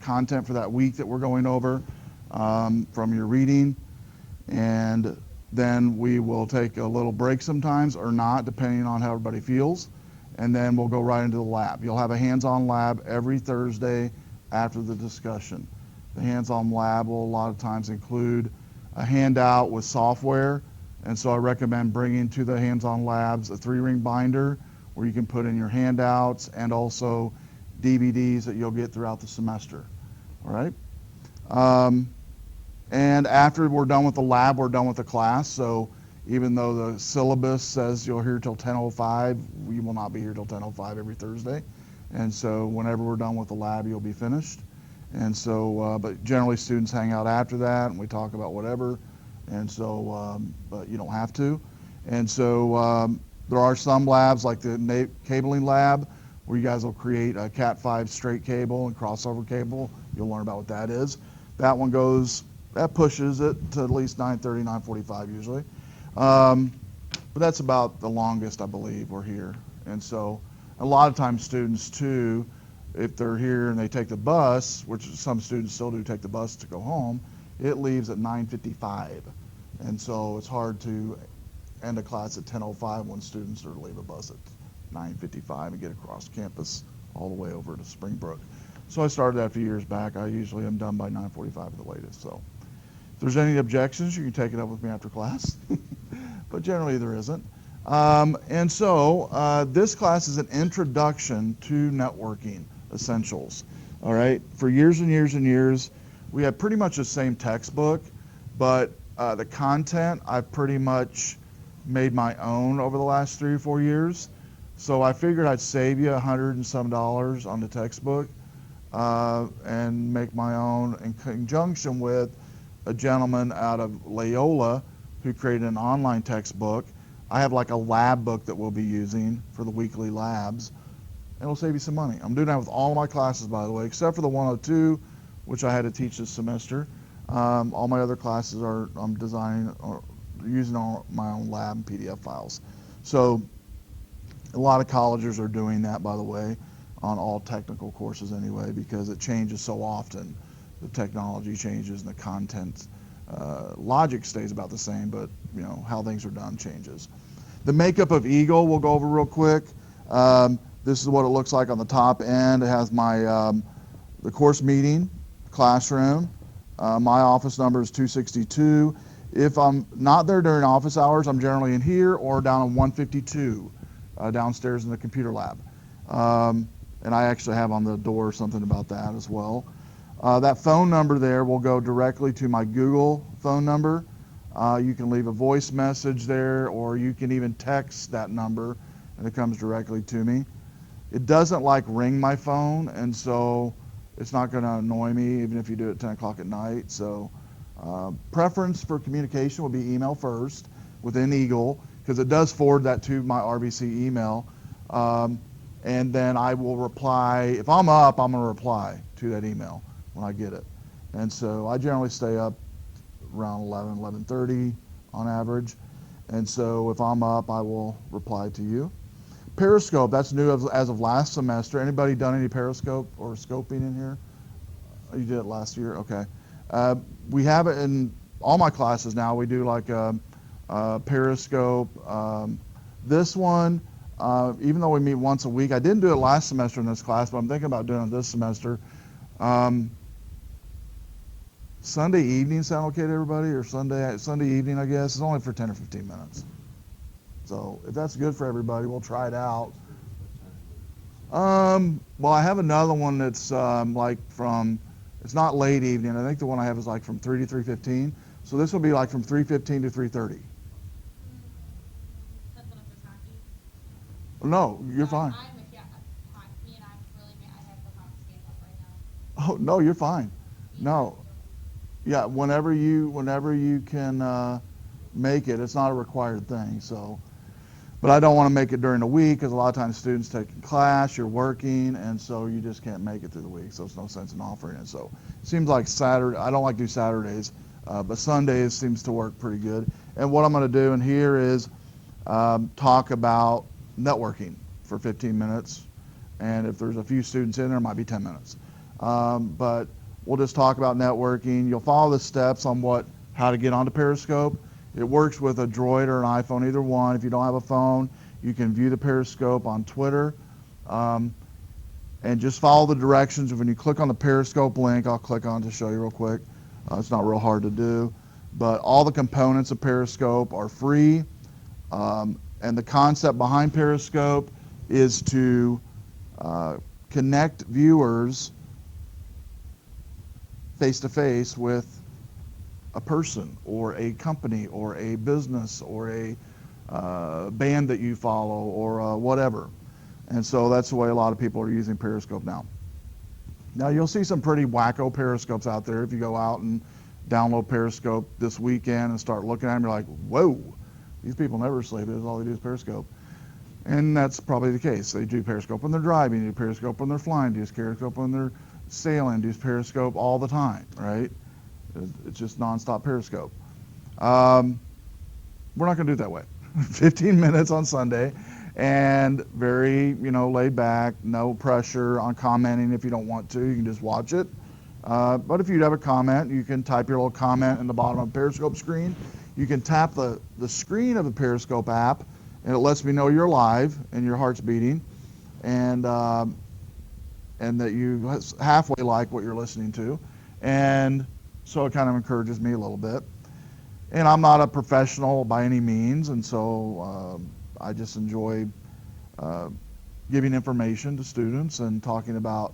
content for that week that we're going over from your reading. And then we will take a little break sometimes or not, depending on how everybody feels. And then we'll go right into the lab. You'll have a hands-on lab every Thursday after the discussion. The hands-on lab will a lot of times include a handout with software. And so I recommend bringing to the hands-on labs a 3-ring binder where you can put in your handouts and also DVDs that you'll get throughout the semester. All right? And after we're done with the lab, we're done with the class. So even though the syllabus says you're here till 10:05, we will not be here till 10:05 every Thursday. And so whenever we're done with the lab, you'll be finished. And so, but generally students hang out after that and we talk about whatever. And so, but you don't have to. And so there are some labs like the cabling lab where you guys will create a Cat5 straight cable and crossover cable. You'll learn about what that is. That one goes, that pushes it to at least 9:30, 9:45 usually. But that's about the longest I believe we're here. And so a lot of times students too, if they're here and they take the bus, which some students still do take the bus to go home, it leaves at 9:55. And so it's hard to end a class at 10:05 when students are to leave a bus at 9:55 and get across campus all the way over to Springbrook. So I started that a few years back. I usually am done by 9:45 at the latest. So if there's any objections, you can take it up with me after class. But generally there isn't. And so this class is an introduction to networking essentials. All right. For years and years and years, we had pretty much the same textbook, but the content I've pretty much made my own over the last 3 or 4 years. So I figured I'd save you $100 and some on the textbook and make my own in conjunction with a gentleman out of Loyola who created an online textbook. I have like a lab book that we'll be using for the weekly labs, and it'll save you some money. I'm doing that with all my classes, by the way, except for the 102, which I had to teach this semester. All my other classes I'm designing or using my own lab and PDF files. So a lot of colleges are doing that, by the way, on all technical courses anyway, because it changes so often. The technology changes and the content logic stays about the same, but you know how things are done changes. The makeup of Eagle we'll go over real quick. This is what it looks like on the top end. It has my the course meeting, classroom. My office number is 262. If I'm not there during office hours, I'm generally in here or down on 152 downstairs in the computer lab. And I actually have on the door something about that as well. That phone number there will go directly to my Google phone number. You can leave a voice message there, or you can even text that number and it comes directly to me. It doesn't like ring my phone, and so it's not going to annoy me even if you do it at 10 o'clock at night. So preference for communication will be email first within Eagle, because it does forward that to my RBC email. And then I will reply. If I'm up, I'm going to reply to that email when I get it. And so I generally stay up around 11, 11:30 on average. And so if I'm up, I will reply to you. Periscope, that's new as of last semester. Anybody done any Periscope or scoping in here? You did it last year? Okay. We have it in all my classes now. We do like Periscope. This one, even though we meet once a week, I didn't do it last semester in this class, but I'm thinking about doing it this semester. Sunday evening sound okay to everybody, or Sunday evening, I guess? It's only for 10 or 15 minutes. So if that's good for everybody, we'll try it out. Well, I have another one that's like from, it's not late evening. I think the one I have is like from 3 to 3:15. So this will be like from 3:15 to 3:30. That's one of those hockey. No, you're fine. Me and I'm really, I have the hockey game up right now. Oh, no, you're fine. No. Yeah, whenever you can make it. It's not a required thing. So, but I don't want to make it during the week because a lot of times students taking class, you're working, and so you just can't make it through the week. So it's no sense in offering it. So it seems like Saturday. I don't like to do Saturdays, but Sundays seems to work pretty good. And what I'm going to do in here is talk about networking for 15 minutes, and if there's a few students in there, it might be 10 minutes. But we'll just talk about networking. You'll follow the steps on how to get onto Periscope. It works with a Droid or an iPhone, either one. If you don't have a phone, you can view the Periscope on Twitter. And just follow the directions. When you click on the Periscope link, I'll click on to show you real quick. It's not real hard to do. But all the components of Periscope are free. And the concept behind Periscope is to connect viewers face-to-face with a person or a company or a business or a band that you follow or whatever. And so that's the way a lot of people are using Periscope now. Now you'll see some pretty wacko Periscopes out there. If you go out and download Periscope this weekend and start looking at them, you're like, whoa, these people never sleep. All they do is Periscope. And that's probably the case. They do Periscope when they're driving, do Periscope when they're flying, do Periscope when they're sailing, do Periscope all the time, right? It's just nonstop Periscope. We're not going to do it that way. 15 minutes on Sunday, and very, laid back, no pressure on commenting if you don't want to. You can just watch it. But if you have a comment, you can type your little comment in the bottom of the Periscope screen. You can tap the screen of the Periscope app, and it lets me know you're live and your heart's beating, and that you halfway like what you're listening to. And so it kind of encourages me a little bit. And I'm not a professional by any means, and so I just enjoy giving information to students and talking about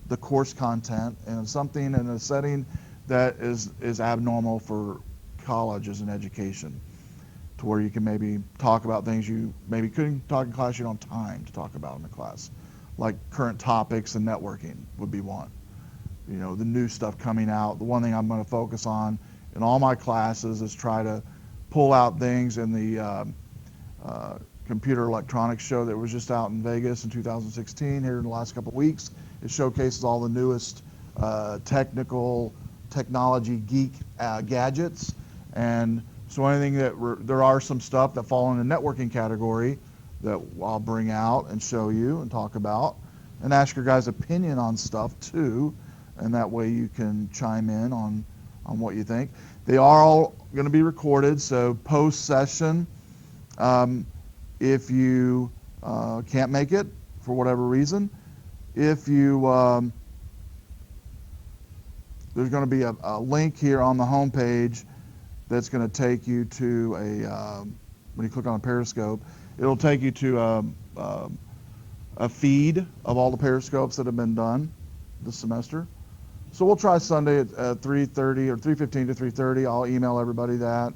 the course content and something in a setting that is abnormal for college as an education, to where you can maybe talk about things you maybe couldn't talk in class, you don't have time to talk about in the class, like current topics and networking would be one. The new stuff coming out. The one thing I'm going to focus on in all my classes is try to pull out things in the computer electronics show that was just out in Vegas in 2016 here in the last couple of weeks. It showcases all the newest technology geek gadgets. And so anything there are some stuff that fall in the networking category that I'll bring out and show you and talk about and ask your guys' opinion on stuff too. And that way you can chime in on what you think. They are all going to be recorded, so post-session, if you can't make it for whatever reason, if you there's going to be a link here on the home page that's going to take you to when you click on Periscope, it'll take you to a feed of all the Periscopes that have been done this semester. So we'll try Sunday at 3:30 or 3:15 to 3:30. I'll email everybody that,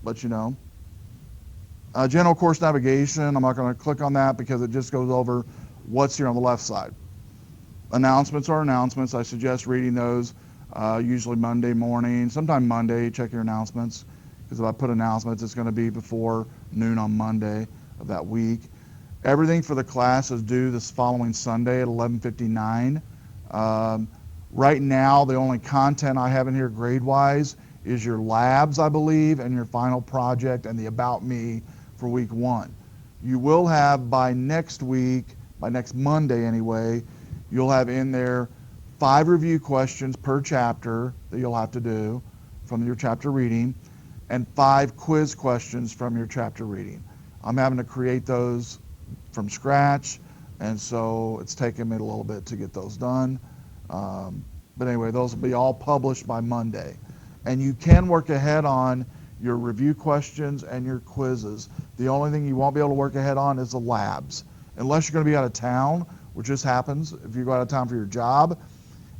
let you know. General course navigation, I'm not going to click on that because it just goes over what's here on the left side. Announcements are announcements. I suggest reading those usually Monday morning, sometime Monday. Check your announcements, because if I put announcements, it's going to be before noon on Monday of that week. Everything for the class is due this following Sunday at 11:59. Right now, the only content I have in here grade-wise is your labs, I believe, and your final project and the About Me for week 1. You will have by next week, by next Monday anyway, you'll have in there 5 review questions per chapter that you'll have to do from your chapter reading, and 5 quiz questions from your chapter reading. I'm having to create those from scratch, and so it's taken me a little bit to get those done. But anyway, those will be all published by Monday. And you can work ahead on your review questions and your quizzes. The only thing you won't be able to work ahead on is the labs. Unless you're going to be out of town, which just happens if you go out of town for your job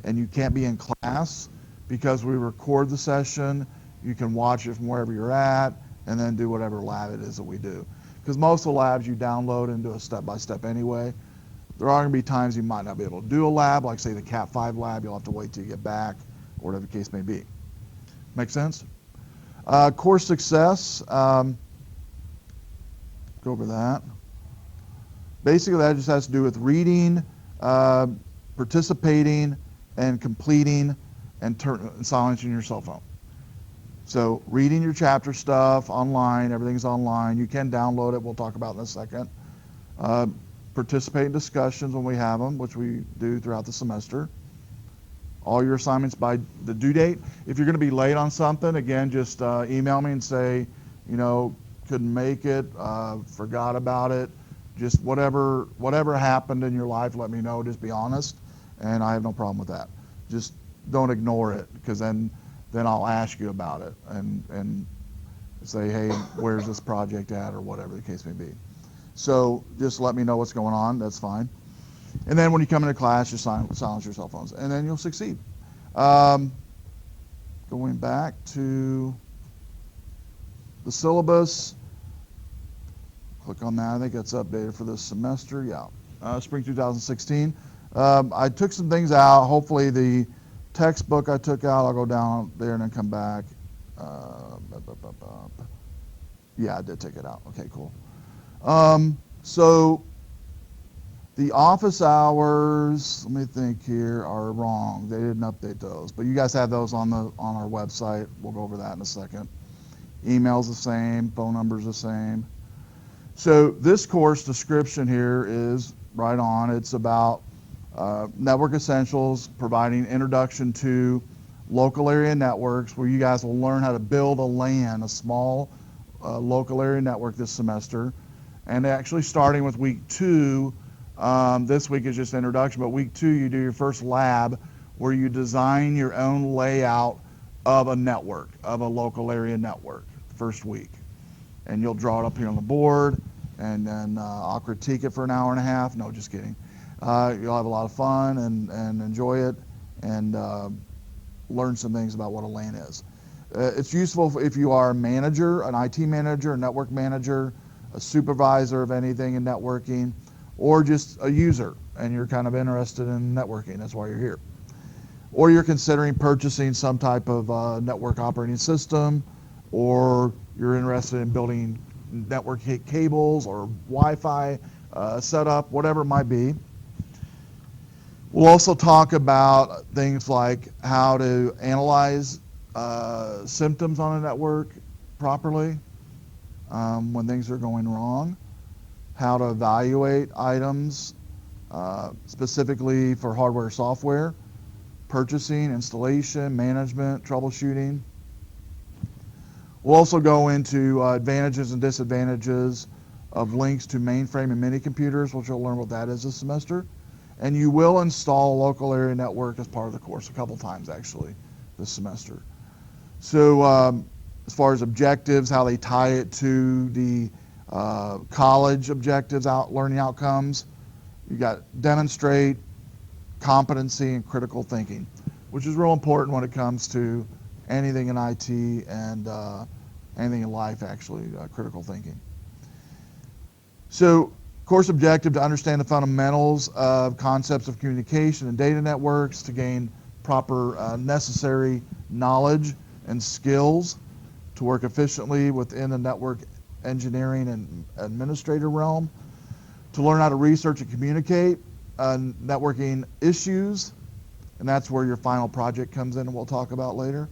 and you can't be in class, because we record the session, you can watch it from wherever you're at and then do whatever lab it is that we do. Because most of the labs you download and do a step-by-step anyway. There are going to be times you might not be able to do a lab, like say the Cat 5 lab, you'll have to wait till you get back, or whatever the case may be. Make sense? Course success, go over that. Basically that just has to do with reading, participating, and completing, and silencing your cell phone. So reading your chapter stuff online, everything's online. You can download it, we'll talk about it in a second. participate in discussions when we have them, which we do throughout the semester. All your assignments by the due date. If you're going to be late on something, again, just email me and say, couldn't make it, forgot about it. Just whatever happened in your life, let me know. Just be honest, and I have no problem with that. Just don't ignore it, because then I'll ask you about it and say, hey, where's this project at, or whatever the case may be. So just let me know what's going on. That's fine. And then when you come into class, just silence your cell phones, and then you'll succeed. Going back to the syllabus, click on that. I think that's updated for this semester. Yeah, spring 2016. I took some things out. Hopefully the textbook I took out, I'll go down there and then come back. Yeah, I did take it out. Okay, cool. So the office hours, let me think here, are wrong. They didn't update those, but you guys have those on our website. We'll go over that in a second. Email's the same, phone number's the same. So this course description here is right on. It's about network essentials, providing introduction to local area networks, where you guys will learn how to build a LAN, a small local area network this semester. And actually starting with week 2, this week is just introduction, but week 2 you do your first lab where you design your own layout of a network, of a local area network, first week. And you'll draw it up here on the board, and then I'll critique it for an hour and a half. No, just kidding. You'll have a lot of fun and enjoy it, and learn some things about what a LAN is. It's useful if you are a manager, an IT manager, a network manager, a supervisor of anything in networking, or just a user, and you're kind of interested in networking. That's why you're here. Or you're considering purchasing some type of network operating system, or you're interested in building network cables or Wi-Fi setup, whatever it might be. We'll also talk about things like how to analyze symptoms on a network properly when things are going wrong, how to evaluate items specifically for hardware, software, purchasing, installation, management, troubleshooting. We'll also go into advantages and disadvantages of links to mainframe and mini computers, which you'll learn what that is this semester. And you will install a local area network as part of the course, a couple times actually this semester. So as far as objectives, how they tie it to the college objectives, learning outcomes, you got demonstrate, competency, and critical thinking, which is real important when it comes to anything in IT and anything in life, actually, critical thinking. So course objective, to understand the fundamentals of concepts of communication and data networks, to gain proper necessary knowledge and skills to work efficiently within the network engineering and administrator realm, to learn how to research and communicate networking issues, and that's where your final project comes in and we'll talk about later.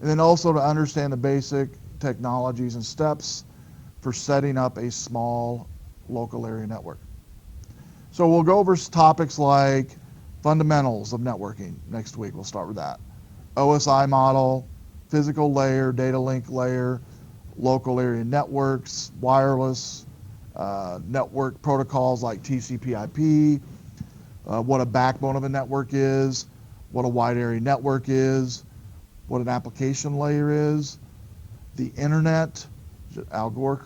And then also to understand the basic technologies and steps for setting up a small local area network. So we'll go over topics like fundamentals of networking next week. We'll start with that. OSI model, physical layer, data link layer, local area networks, wireless, network protocols like TCP/IP, what a backbone of a network is, what a wide area network is, what an application layer is, the internet, Al Gore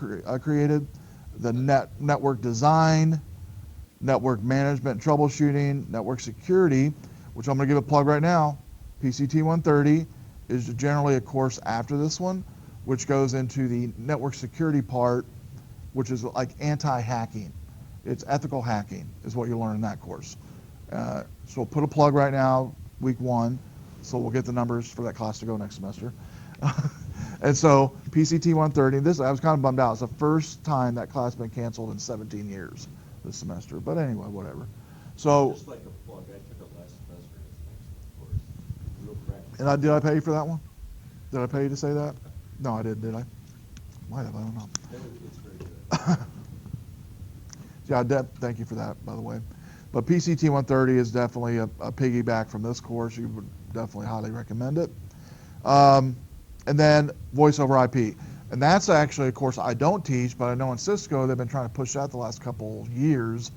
created, the network design, network management, troubleshooting, network security, which I'm going to give a plug right now. pct110 is generally a course after this one, which goes into the network security part, which is like anti-hacking. It's ethical hacking is what you learn in that course. So we'll put a plug right now, week 1, so we'll get the numbers for that class to go next semester. And so pct110, this, I was kind of bummed out. It's the first time that class has been canceled in 17 years this semester. But anyway, whatever. So, just like a plug, I took it last semester. It's an excellent course. Real practice. And did I pay you for that one? Did I pay you to say that? No, I didn't, did I? Might have, I don't know. It's very good. Yeah, thank you for that, by the way. But pct130 is definitely a piggyback from this course. You would definitely highly recommend it. And then voice over IP. And that's actually a course I don't teach, but I know in Cisco they've been trying to push that the last couple years.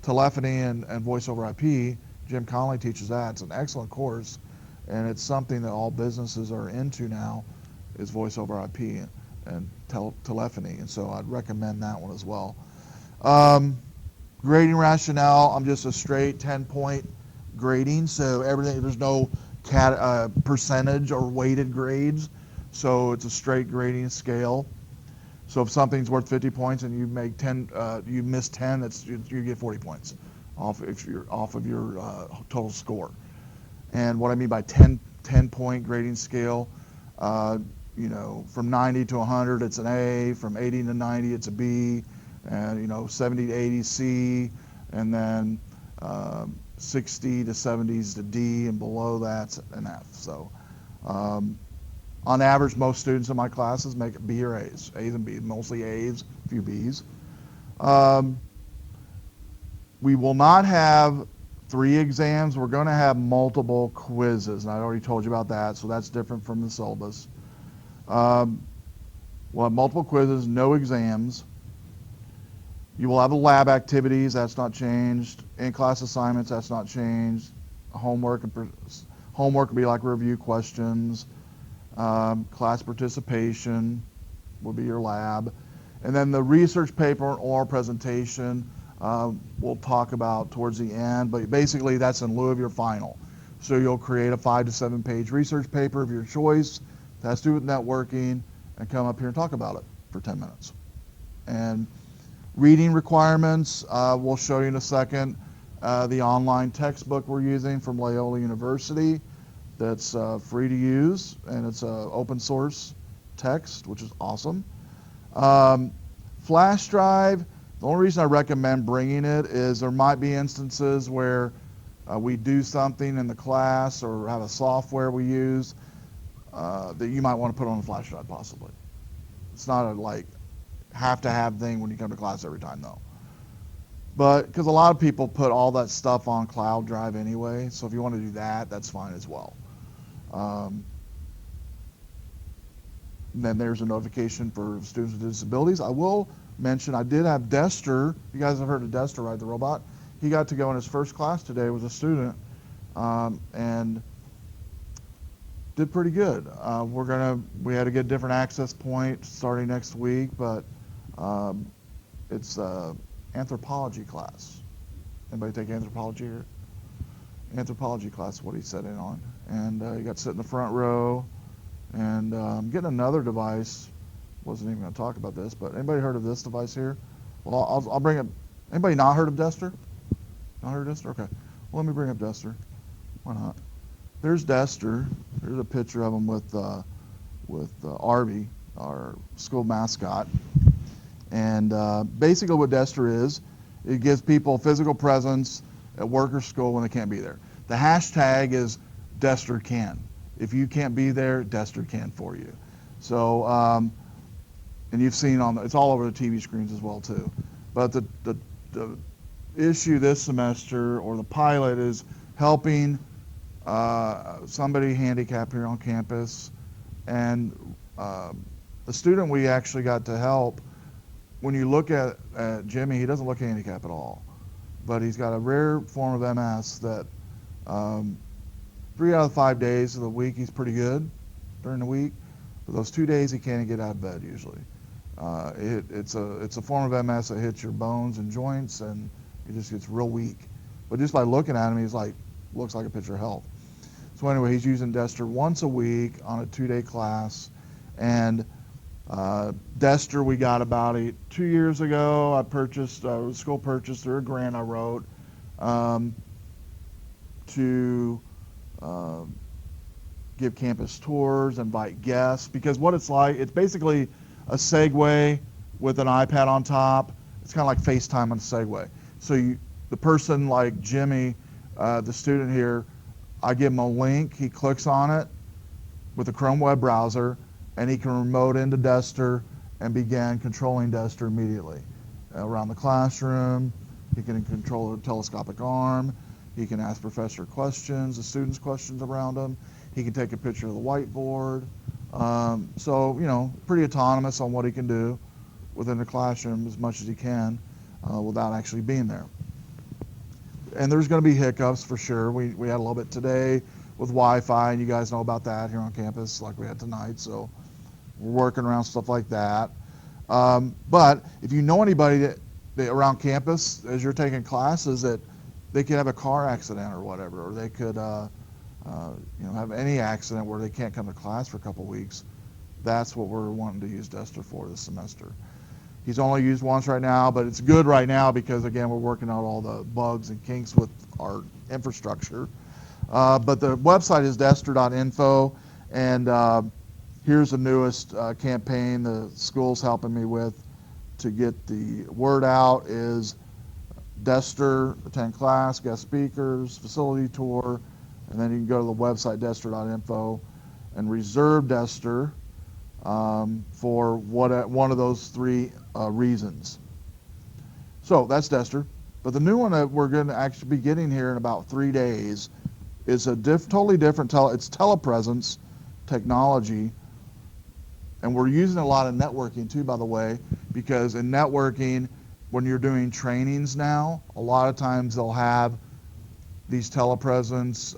Telephony and voice over IP. Jim Conley teaches that. It's an excellent course, and it's something that all businesses are into now, is voice over IP and telephony. And so I'd recommend that one as well. Grading rationale, I'm just a straight 10-point grading, so everything, there's no percentage or weighted grades, so it's a straight grading scale. So if something's worth 50 points and you make 10, you miss 10, you get 40 points off of your total score. And what I mean by 10-point grading scale, from 90 to 100 it's an A, from 80 to 90 it's a B, and 70 to 80 C, and then 60 to 70 is the D, and below that's an F. So on average, most students in my classes make B or A's and B's, mostly A's, a few B's. We will not have 3 exams. We're going to have multiple quizzes, and I already told you about that, so that's different from the syllabus. We'll have multiple quizzes, no exams. You will have the lab activities, that's not changed. In-class assignments, that's not changed. Homework will be like review questions. Class participation will be your lab. And then the research paper and oral presentation we'll talk about towards the end, but basically that's in lieu of your final. So you'll create a 5 to 7 page research paper of your choice that has to do with networking, and come up here and talk about it for 10 minutes. And reading requirements, we'll show you in a second. The online textbook we're using from Loyola University, that's free to use, and it's an open source text, which is awesome. Flash drive, the only reason I recommend bringing it is there might be instances where we do something in the class or have a software we use that you might want to put on a flash drive possibly. It's not a have-to-have thing when you come to class every time though. But because a lot of people put all that stuff on cloud drive anyway, so if you want to do that, that's fine as well. Then there's a notification for students with disabilities. I will mention I did have Destr. You guys have heard of Destr, right? The robot. He got to go in his first class today with a student, and did pretty good. We had to get a different access point starting next week, but it's anthropology class. Anybody take anthropology here? Anthropology class, what he sat in on, and he got to sit in the front row. And I'm getting another device. Wasn't even going to talk about this, but anybody heard of this device here? Well, I'll bring up. Anybody not heard of Destr? Not heard of Destr? Okay. Well, let me bring up Destr. Why not? There's Destr. There's a picture of him with Arby, our school mascot. And basically, what Destr is, it gives people physical presence at work or school when they can't be there. The hashtag is Destr can. If you can't be there, Destr can for you. So, and you've seen it's all over the TV screens as well too. But the issue this semester, or the pilot, is helping somebody handicapped here on campus. And the student we actually got to help, when you look at Jimmy, he doesn't look handicapped at all. But he's got a rare form of MS that 3 out of 5 days of the week he's pretty good during the week. But those 2 days he can't get out of bed usually. It's a form of MS that hits your bones and joints, and he just gets real weak. But just by looking at him, looks like a picture of health. So anyway, he's using Destr once a week on a 2-day class. And Destr we got about 2 years ago. I purchased, school purchased through a grant I wrote to give campus tours, invite guests, because what it's like, it's basically a Segway with an iPad on top. It's kind of like FaceTime on a Segway. So the person like Jimmy, the student here, I give him a link, he clicks on it with a Chrome web browser, and he can remote into Destr and begin controlling Destr immediately. around the classroom. He can control a telescopic arm. He can ask professor questions, the students questions around him. He can take a picture of the whiteboard. So, you know, pretty autonomous on what he can do within the classroom as much as he can without actually being there. And there's going to be hiccups for sure. We had a little bit today with Wi-Fi, and you guys know about that here on campus like we had tonight. So we're working around stuff like that. But if you know anybody that around campus as you're taking classes that they could have a car accident or whatever, or they could you know, have any accident where they can't come to class for a couple weeks, that's what we're wanting to use Destr for this semester. He's only used once right now, but it's good right now because, again, we're working out all the bugs and kinks with our infrastructure. But the website is destr.info, and here's the newest campaign the school's helping me with to get the word out is Destr, attend class, guest speakers, facility tour, and then you can go to the website destr.info and reserve Destr for one of those three reasons. So that's Destr. But the new one that we're going to actually be getting here in about 3 days is a totally different, it's Telepresence technology. And we're using a lot of networking too, by the way, because in networking, when you're doing trainings now, a lot of times they'll have these telepresence,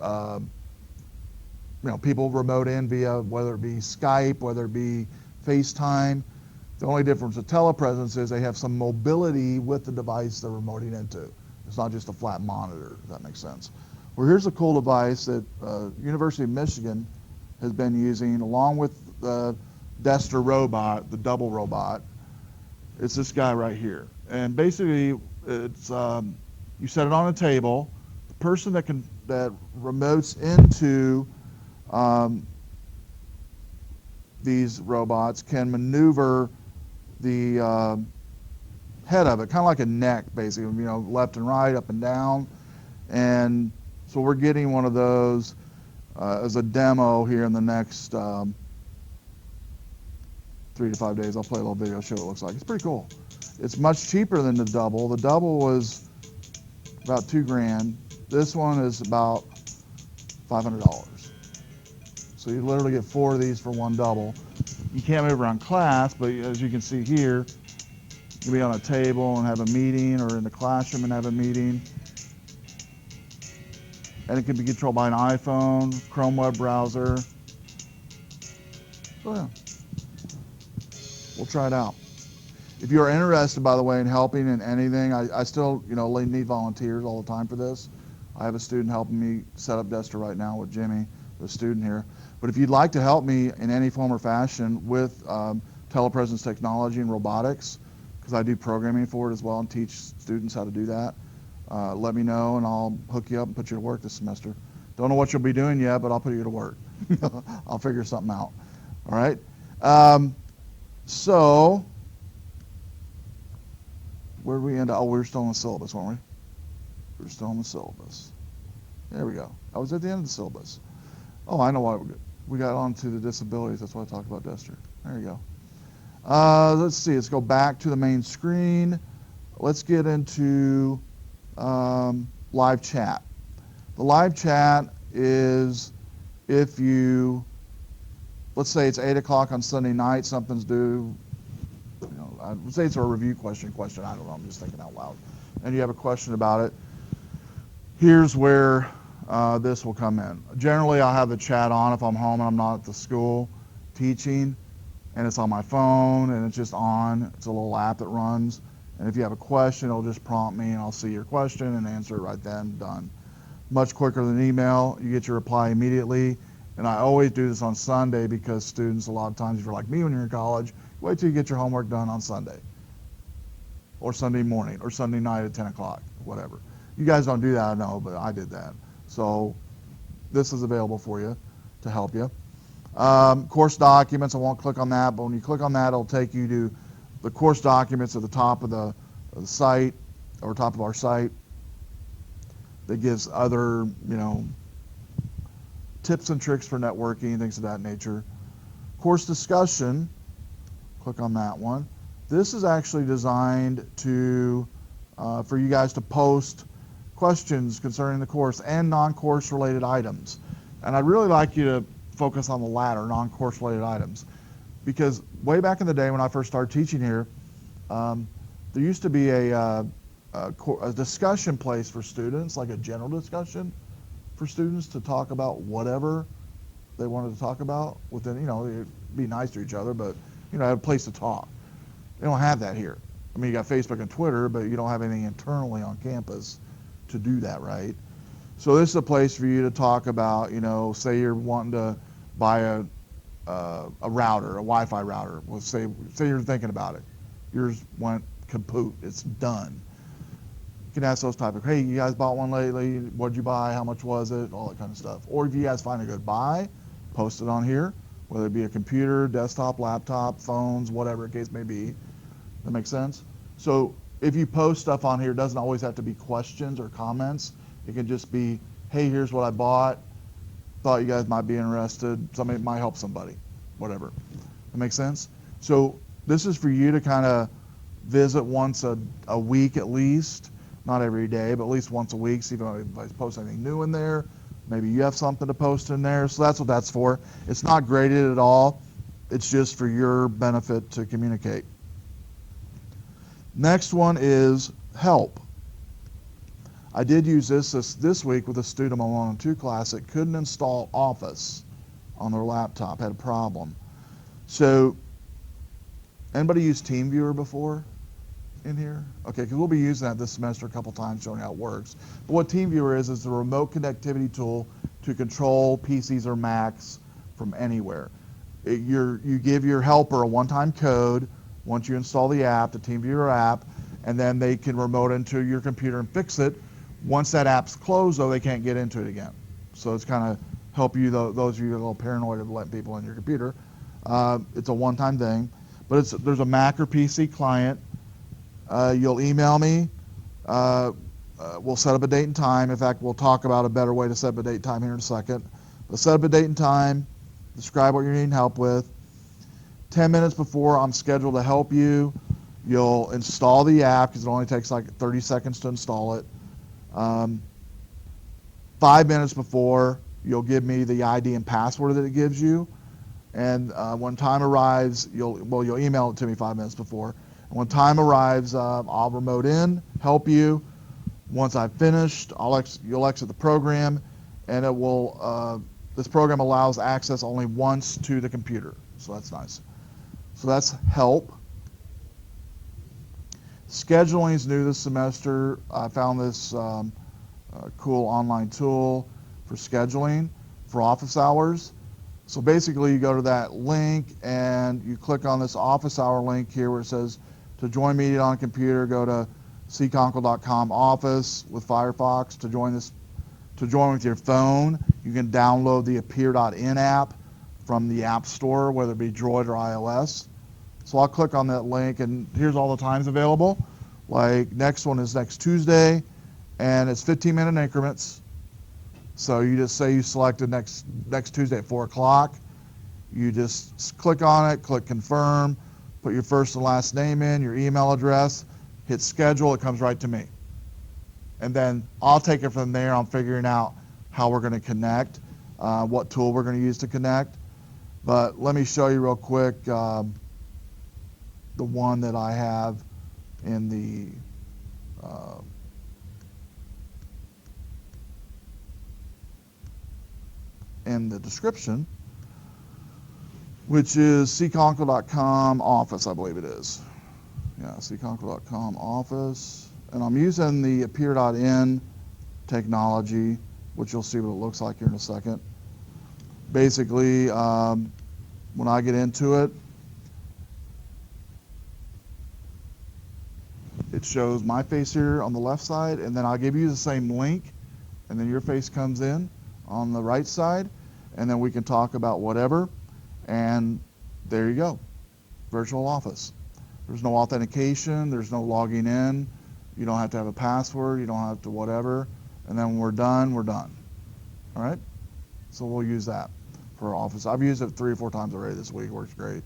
you know, people remote in via whether it be Skype, whether it be FaceTime. The only difference with telepresence is they have some mobility with the device they're remoting into. It's not just a flat monitor, if that makes sense. Well, here's a cool device that University of Michigan has been using along with the Destr robot, the double robot. It's this guy right here. And basically, it's you set it on a table. The person that remotes into these robots can maneuver the head of it, kind of like a neck, basically, you know, left and right, up and down. And so we're getting one of those as a demo here in the next 3 to 5 days. I'll play a little video, show what it looks like. It's pretty cool. It's much cheaper than the double. The double was about $2,000. This one is about $500. So you literally get 4 of these for one double. You can't move around class, but as you can see here, you can be on a table and have a meeting, or in the classroom and have a meeting. And it can be controlled by an iPhone, Chrome web browser. So yeah, we'll try it out. If you're interested, by the way, in helping in anything, I still, you know, need volunteers all the time for this. I have a student helping me set up Destr right now with Jimmy, the student here. But if you'd like to help me in any form or fashion with telepresence technology and robotics, because I do programming for it as well and teach students how to do that, let me know and I'll hook you up and put you to work this semester. Don't know what you'll be doing yet, but I'll put you to work. I'll figure something out. All right? So, where did we end up? Oh, we were still in the syllabus, weren't we? We're still in the syllabus. There we go. I was at the end of the syllabus. Oh, I know why we got on to the disabilities. That's why I talked about Destr. There you go. Let's see. Let's go back to the main screen. Let's get into live chat. The live chat is if you, let's say it's 8 o'clock on Sunday night, something's due, you know, I would say it's a review question, I don't know, I'm just thinking out loud. And you have a question about it. Here's where this will come in. Generally, I'll have the chat on if I'm home and I'm not at the school teaching, and it's on my phone and it's just on. It's a little app that runs. And if you have a question, it'll just prompt me and I'll see your question and answer it right then, done. Much quicker than email. You get your reply immediately. And I always do this on Sunday because students, a lot of times, if you're like me when you're in college, wait till you get your homework done on Sunday. Or Sunday morning, or Sunday night at 10 o'clock, whatever. You guys don't do that, I know, but I did that. So this is available for you to help you. Course documents, I won't click on that, but when you click on that, it'll take you to the course documents at the top of the site, or top of our site, that gives other, you know, tips and tricks for networking, things of that nature. Course discussion, click on that one. This is actually designed to for you guys to post questions concerning the course and non-course related items. And I'd really like you to focus on the latter, non-course related items, because way back in the day when I first started teaching here, there used to be a discussion place for students, like a general discussion for students to talk about whatever they wanted to talk about within, they'd be nice to each other, but, have a place to talk. They don't have that here. I mean, you got Facebook and Twitter, but you don't have anything internally on campus to do that, right? So this is a place for you to talk about, say you're wanting to buy a router, a Wi-Fi router. Well, say you're thinking about it. Yours went kaput. It's done. You can ask those type of, hey, you guys bought one lately? What'd you buy? How much was it? All that kind of stuff. Or if you guys find a good buy, post it on here, whether it be a computer, desktop, laptop, phones, whatever the case may be. That makes sense? So if you post stuff on here, it doesn't always have to be questions or comments. It can just be, hey, here's what I bought. Thought you guys might be interested. Somebody might help somebody, whatever. That makes sense? So this is for you to kind of visit once a week at least. Not every day, but at least once a week. See if I post anything new in there. Maybe you have something to post in there. So that's what that's for. It's not graded at all. It's just for your benefit to communicate. Next one is help. I did use this week with a student in my 102 class that couldn't install Office on their laptop, had a problem. So, anybody use TeamViewer before in here? Okay, because we'll be using that this semester a couple times, showing how it works. But what TeamViewer is the remote connectivity tool to control PCs or Macs from anywhere. You give your helper a one-time code once you install the app, the TeamViewer app, and then they can remote into your computer and fix it. Once that app's closed, though, they can't get into it again. So it's kind of help you, those of you who are a little paranoid of letting people in your computer. It's a one-time thing. But there's a Mac or PC client. You'll email me. We'll set up a date and time. In fact, we'll talk about a better way to set up a date and time here in a second. But set up a date and time, describe what you're needing help with. 10 minutes before I'm scheduled to help you, you'll install the app because it only takes like 30 seconds to install it. 5 minutes before, you'll give me the ID and password that it gives you. And when time arrives, you'll email it to me 5 minutes before. And when time arrives, I'll remote in, help you. Once I've finished, you'll exit the program, and it will. This program allows access only once to the computer, so that's nice. So that's help. Scheduling is new this semester. I found this cool online tool for scheduling for office hours. So basically, you go to that link and you click on this office hour link here where it says to join meeting on a computer, go to cconkle.com office with Firefox. To join with your phone, you can download the appear.in app from the App Store, whether it be Droid or iOS. So I'll click on that link, and here's all the times available. Like next one is next Tuesday, and it's 15-minute increments. So you just say you selected next Tuesday at 4 o'clock. You just click on it, click confirm, put your first and last name in, your email address, hit schedule, it comes right to me. And then I'll take it from there. I'm figuring out how we're going to connect, what tool we're going to use to connect. But let me show you real quick the one that I have in the description, which is cconkle.com office, I believe it is. Yeah, cconkle.com office. And I'm using the appear.in technology, which you'll see what it looks like here in a second. Basically, when I get into it, it shows my face here on the left side, and then I'll give you the same link, and then your face comes in on the right side, and then we can talk about whatever, and there you go, virtual office. There's no authentication, there's no logging in, you don't have to have a password, you don't have to whatever, and then when we're done, we're done. All right? So we'll use that for our office. I've used it 3 or 4 times already this week, works great.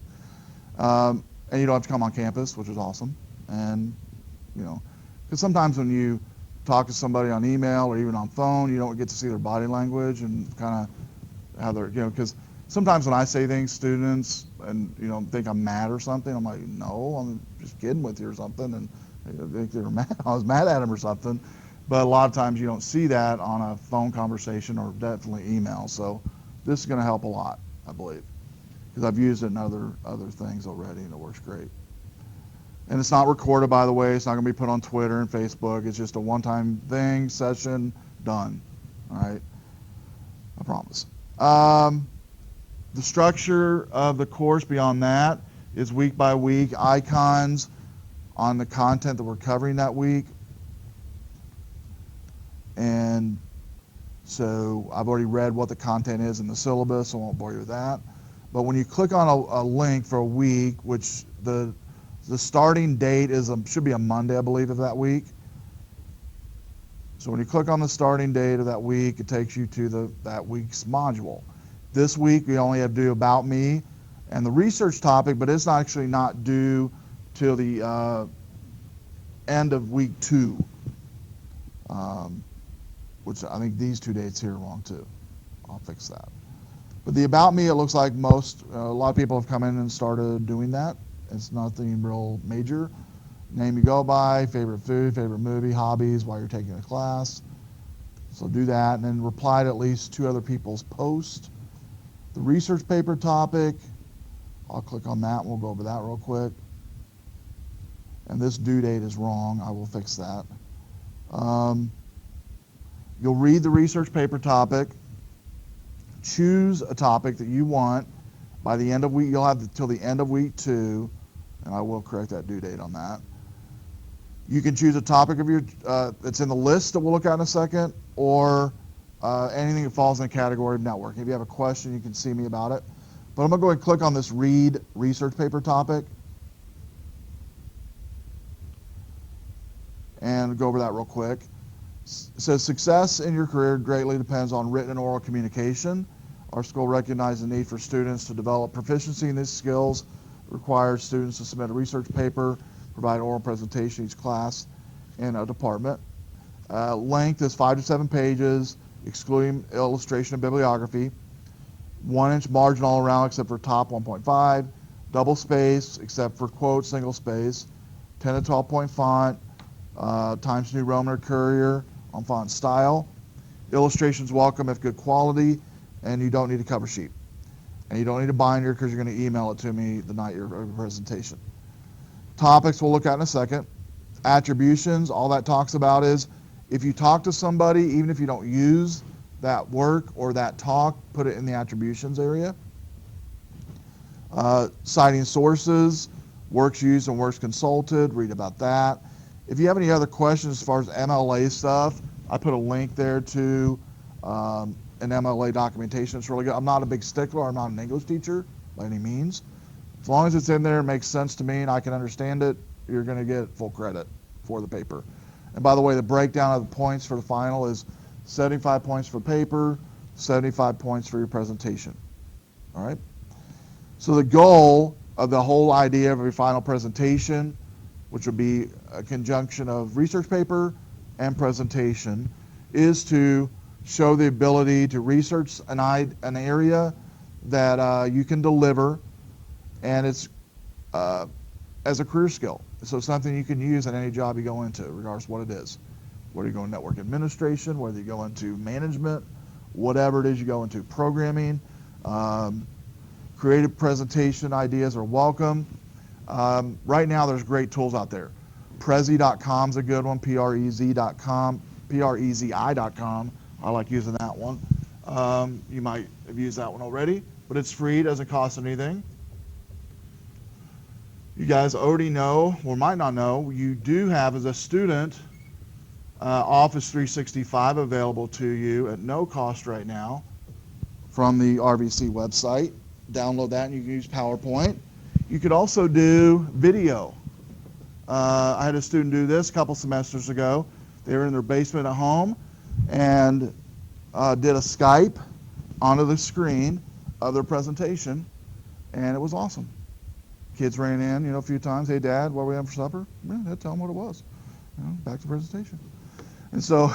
and you don't have to come on campus, which is awesome. And because sometimes when you talk to somebody on email or even on phone, you don't get to see their body language and kind of how they're, because sometimes when I say things, students and think I'm mad or something. I'm like, no, I'm just kidding with you or something, and they think they're mad. I was mad at them or something. But a lot of times you don't see that on a phone conversation or definitely email. So this is going to help a lot, I believe, because I've used it in other things already, and it works great. And it's not recorded, by the way. It's not going to be put on Twitter and Facebook. It's just a one-time thing, session, done. All right? I promise. The structure of the course beyond that is week by week, icons on the content that we're covering that week. And so I've already read what the content is in the syllabus, so I won't bore you with that. But when you click on a link for a week, which the starting date should be a Monday, I believe, of that week. So when you click on the starting date of that week, it takes you to that week's module. This week we only have to do About Me and the research topic, but it's actually not due till the end of week 2, which I think these 2 dates here are wrong too. I'll fix that. But the About Me, it looks like a lot of people have come in and started doing that. It's nothing real major. Name you go by, favorite food, favorite movie, hobbies while you're taking a class. So do that, and then reply to at least 2 other people's posts. The research paper topic, I'll click on that and we'll go over that real quick. And this due date is wrong. I will fix that. You'll read the research paper topic, choose a topic that you want. By the end of week, you'll have till the end of week 2, and I will correct that due date on that. You can choose a topic of your that's in the list that we'll look at in a second, or anything that falls in the category of networking. If you have a question, you can see me about it. But I'm going to go ahead and click on this read research paper topic and go over that real quick. It says success in your career greatly depends on written and oral communication. Our school recognizes the need for students to develop proficiency in these skills. It requires students to submit a research paper, provide oral presentation each class in a department. Length is 5 to 7 pages, excluding illustration and bibliography. 1-inch margin all around except for top 1.5. Double space except for quote, single space. 10 to 12 point font, Times New Roman or Courier on font style. Illustrations welcome if good quality, and you don't need a cover sheet. And you don't need a binder because you're going to email it to me the night of your presentation. Topics we'll look at in a second. Attributions, all that talks about is if you talk to somebody, even if you don't use that work or that talk, put it in the attributions area. Citing sources, works used and works consulted, read about that. If you have any other questions as far as MLA stuff, I put a link there to an MLA documentation. It's really good. I'm not a big stickler. I'm not an English teacher by any means. As long as it's in there and makes sense to me and I can understand it, you're going to get full credit for the paper. And by the way, the breakdown of the points for the final is 75 points for paper, 75 points for your presentation. All right? So the goal of the whole idea of your final presentation, which would be a conjunction of research paper and presentation, is to show the ability to research an area that you can deliver, and it's as a career skill. So it's something you can use in any job you go into, regardless of what it is. Whether you go into network administration, whether you go into management, whatever it is you go into, programming, creative presentation ideas are welcome. Right now there's great tools out there. Prezi.com is a good one, Prezi.com, Prezi.com. I like using that one. You might have used that one already, but it's free, doesn't cost anything. You guys already know, or might not know, you do have as a student Office 365 available to you at no cost right now from the RVC website. Download that and you can use PowerPoint. You could also do video. I had a student do this a couple semesters ago. They were in their basement at home and did a Skype onto the screen of their presentation, and it was awesome. Kids ran in, a few times. Hey, Dad, what are we having for supper? Yeah, I'd tell them what it was. Back to the presentation. And so,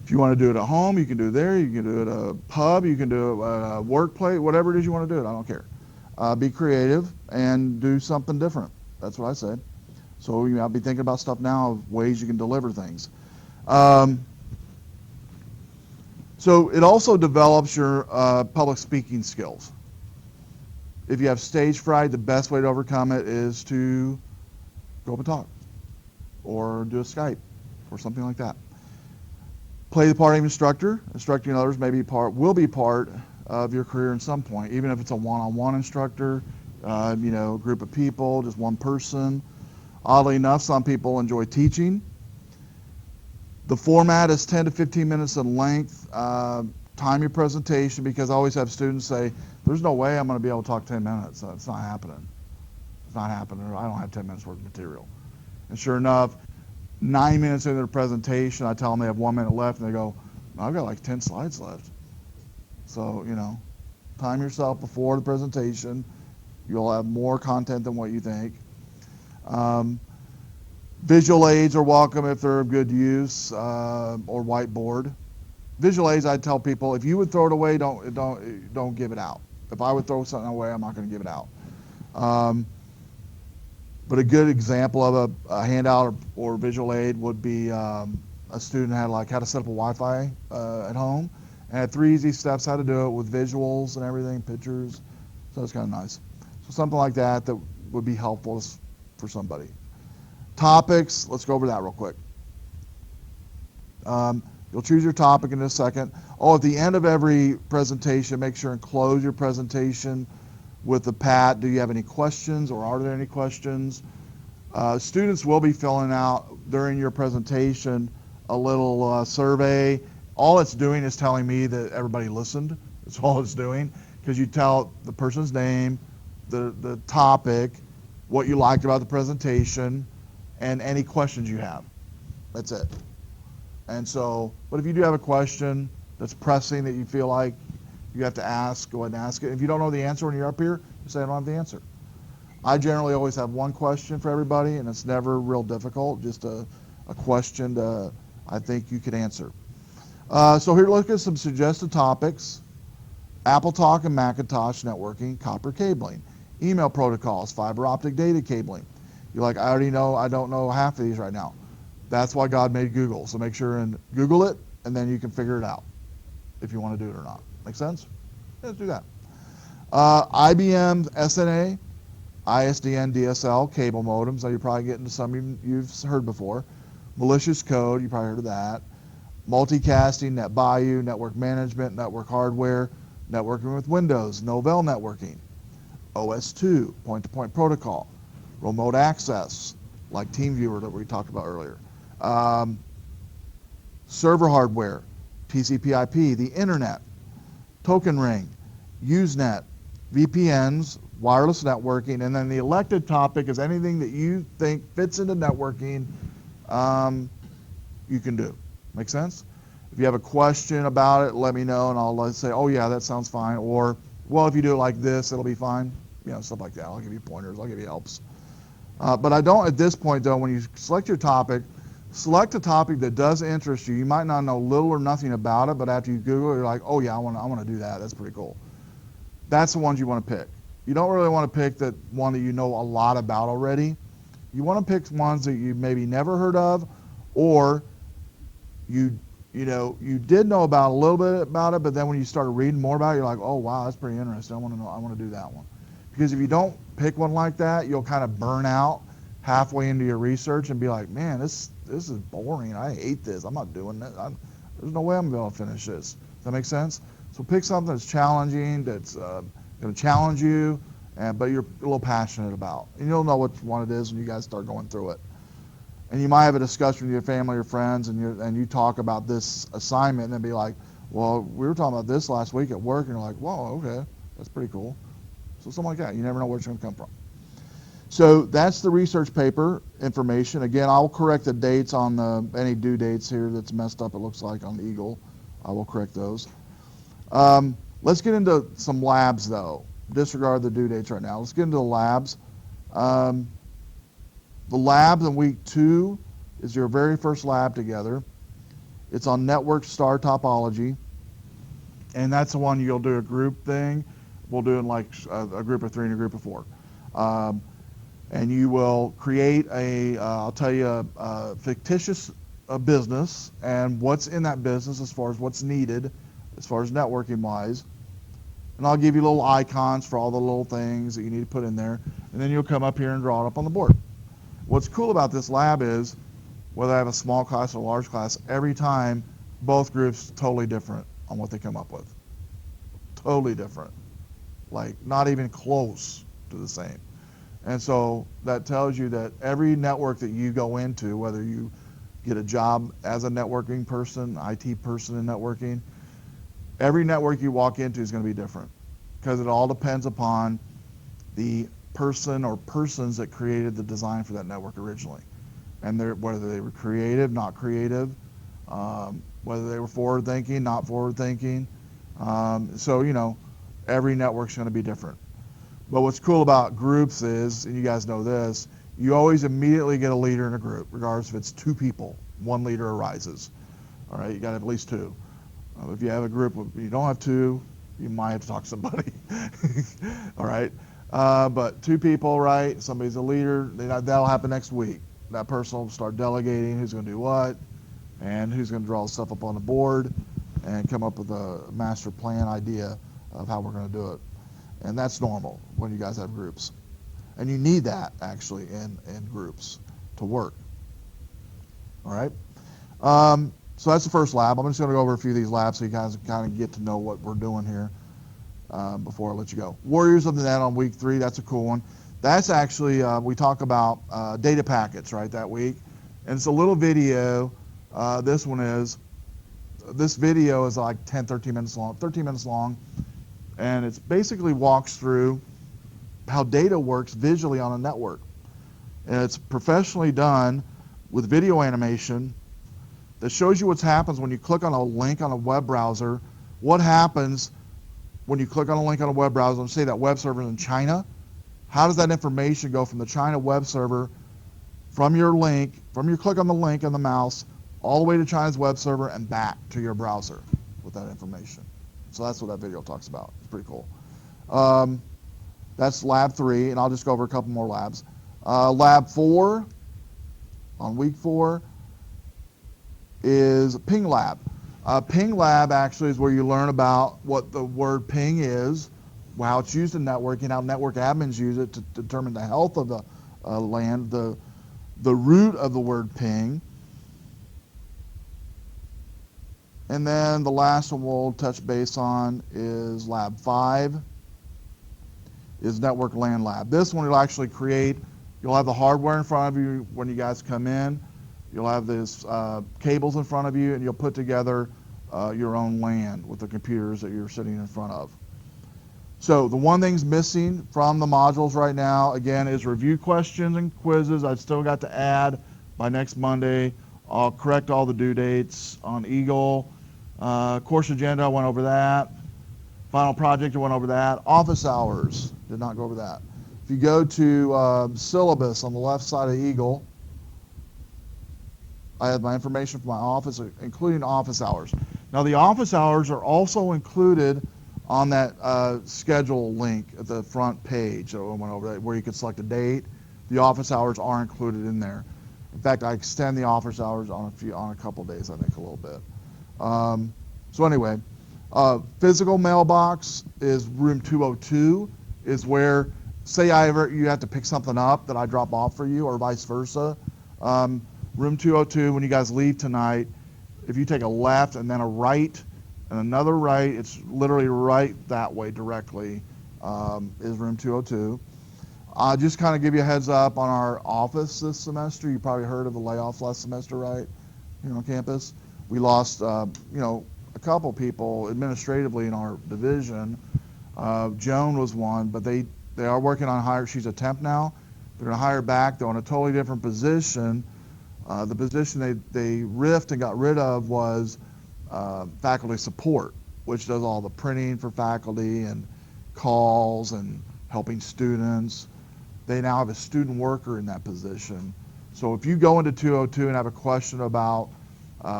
if you want to do it at home, you can do it there. You can do it at a pub. You can do it at a workplace. Whatever it is you want to do it, I don't care. Be creative and do something different. That's what I said. So I'll be thinking about stuff now of ways you can deliver things. So it also develops your public speaking skills. If you have stage fright, the best way to overcome it is to go up and talk or do a Skype or something like that. Play the part of instructor. Instructing others will be part of your career at some point, even if it's a one-on-one instructor, a group of people, just one person. Oddly enough, some people enjoy teaching. The format is 10 to 15 minutes in length. Time your presentation, because I always have students say, there's no way I'm going to be able to talk 10 minutes. It's not happening. It's not happening. I don't have 10 minutes worth of material. And sure enough, 9 minutes into their presentation, I tell them they have 1 minute left, and they go, I've got like 10 slides left. So, time yourself before the presentation. You'll have more content than what you think. Visual aids are welcome if they're of good use, or whiteboard. Visual aids, I tell people, if you would throw it away, don't give it out. If I would throw something away, I'm not going to give it out. But a good example of a handout or visual aid would be a student had how to set up a Wi-Fi at home, and had 3 easy steps how to do it with visuals and everything, pictures. So it's kind of nice. So something like that would be helpful for somebody. Topics, let's go over that real quick. You'll choose your topic in a second. At the end of every presentation, make sure and close your presentation with the pat. Do you have any questions, or are there any questions? Students will be filling out during your presentation a little survey. All it's doing is telling me that everybody listened. That's all it's doing, because you tell the person's name, the topic, what you liked about the presentation, and any questions you have. That's it. And so, but if you do have a question that's pressing that you feel like you have to ask, go ahead and ask it. If you don't know the answer when you're up here, you say I don't have the answer. I generally always have one question for everybody, and it's never real difficult, just a question I think you could answer. So here, look at some suggested topics: Apple Talk and Macintosh networking, copper cabling, email protocols, fiber optic data cabling. You're like, I already know, I don't know half of these right now. That's why God made Google. So make sure and Google it, and then you can figure it out if you want to do it or not. Make sense? Yeah, let's do that. IBM SNA, ISDN DSL cable modems. Now you're probably getting to some you've heard before. Malicious code, you probably heard of that. Multicasting, NetBayou, network management, network hardware, networking with Windows, Novell networking, OS2, point-to-point protocol, remote access, like TeamViewer that we talked about earlier. Server hardware, TCP/IP, the internet, token ring, Usenet, VPNs, wireless networking, and then the elected topic is anything that you think fits into networking, you can do. Make sense? If you have a question about it, let me know, and I'll say, oh yeah, that sounds fine, or, well, if you do it like this, it'll be fine. Stuff like that. I'll give you pointers, I'll give you helps. But I don't, at this point though, when you select your topic, select a topic that does interest you. You might not know little or nothing about it, but after you Google it, you're like, oh yeah, I want to do that. That's pretty cool. That's the ones you want to pick. You don't really want to pick that one that you know a lot about already. You want to pick ones that you maybe never heard of, or you did know about a little bit about it, but then when you started reading more about it, you're like, oh wow, that's pretty interesting. I want to do that one. Because if you don't pick one like that, you'll kind of burn out halfway into your research and be like, man, this is boring. I hate this. I'm not doing this. There's no way I'm going to finish this. Does that make sense? So pick something that's challenging, that's going to challenge you, but you're a little passionate about. And you'll know which one it is when you guys start going through it. And you might have a discussion with your family or friends, and you talk about this assignment, and then be like, well, we were talking about this last week at work, and you're like, whoa, okay, that's pretty cool. So something like that. You never know where it's going to come from. So that's the research paper information. Again, I'll correct the dates on any due dates here that's messed up, it looks like, on the Eagle. I will correct those. Let's get into some labs, though. Disregard the due dates right now. Let's get into the labs. Um, the labs in week 2 is your very first lab together. It's on network star topology, and that's the one you'll do a group thing. We'll do it in like a group of 3 and a group of 4. Um, and you will create I'll tell you, a fictitious business and what's in that business as far as what's needed, as far as networking wise. And I'll give you little icons for all the little things that you need to put in there. And then you'll come up here and draw it up on the board. What's cool about this lab is, whether I have a small class or a large class, every time both groups totally different on what they come up with. Totally different. Like not even close to the same. And so that tells you that every network that you go into, whether you get a job as a networking person, IT person in networking, every network you walk into is going to be different because it all depends upon the person or persons that created the design for that network originally. And whether they were creative, not creative, whether they were forward thinking, not forward thinking. So, you know, every network's going to be different. But what's cool about groups is, and you guys know this, you always immediately get a leader in a group, regardless if it's 2 people, 1 leader arises. All right, you got to have at least 2. If you have a group, if you don't have 2, you might have to talk to somebody. All right, but 2 people, right? Somebody's a leader. That'll happen next week. That person will start delegating who's going to do what, and who's going to draw the stuff up on the board, and come up with a master plan idea of how we're going to do it. And that's normal when you guys have groups. And you need that, actually, in groups to work. All right? So that's the first lab. I'm just going to go over a few of these labs so you guys kind of get to know what we're doing here before I let you go. Warriors of the Net on week 3, that's a cool one. That's actually, we talk about data packets, right, that week. And it's a little video. This video is like 10, 13 minutes long. And it basically walks through how data works visually on a network. And it's professionally done with video animation that shows you what happens when you click on a link on a web browser. What happens when you click on a link on a web browser and say that web server is in China? How does that information go from the China web server, from your click on the link on the mouse, all the way to China's web server and back to your browser with that information? So that's what that video talks about. It's pretty cool. That's lab 3, and I'll just go over a couple more labs. Lab 4, on week 4, is Ping Lab. Ping Lab actually is where you learn about what the word ping is, how it's used in networking, how network admins use it to determine the health of the LAN, the root of the word ping. And then the last one we'll touch base on is Lab 5, is Network LAN Lab. This one will actually you'll have the hardware in front of you when you guys come in. You'll have these cables in front of you, and you'll put together your own LAN with the computers that you're sitting in front of. So the one thing's missing from the modules right now, again, is review questions and quizzes. I've still got to add by next Monday. I'll correct all the due dates on Eagle. Course agenda, I went over that. Final project, I went over that. Office hours, did not go over that. If you go to syllabus on the left side of Eagle, I have my information for my office, including office hours. Now the office hours are also included on that schedule link at the front page. So I went over that, where you can select a date. The office hours are included in there. In fact, I extend the office hours on a couple days, I think, a little bit. So anyway, physical mailbox is room 202, is where, say you have to pick something up that I drop off for you, or vice versa. Room 202, when you guys leave tonight, if you take a left and then a right and another right, it's literally right that way directly, is room 202. Just kind of give you a heads up on our office this semester. You probably heard of the layoffs last semester, right? Here on campus. We lost, a couple people administratively in our division. Joan was one, but they are working on hire. She's a temp now. They're going to hire back. They're in a totally different position. The position they riffed and got rid of was faculty support, which does all the printing for faculty and calls and helping students. they now have a student worker in that position. So if you go into 202 and have a question about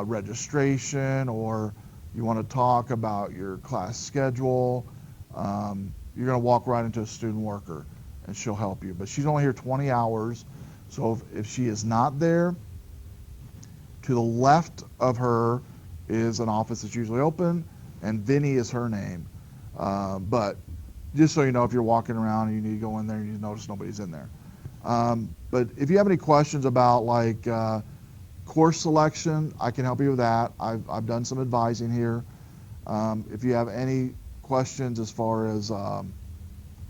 registration, or you want to talk about your class schedule, you're going to walk right into a student worker and she'll help you. But she's only here 20 hours. So if she is not there, to the left of her is an office that's usually open, and Vinny is her name. But just so you know, if you're walking around and you need to go in there and you notice nobody's in there. But if you have any questions about like course selection, I can help you with that. I've done some advising here. If you have any questions as far as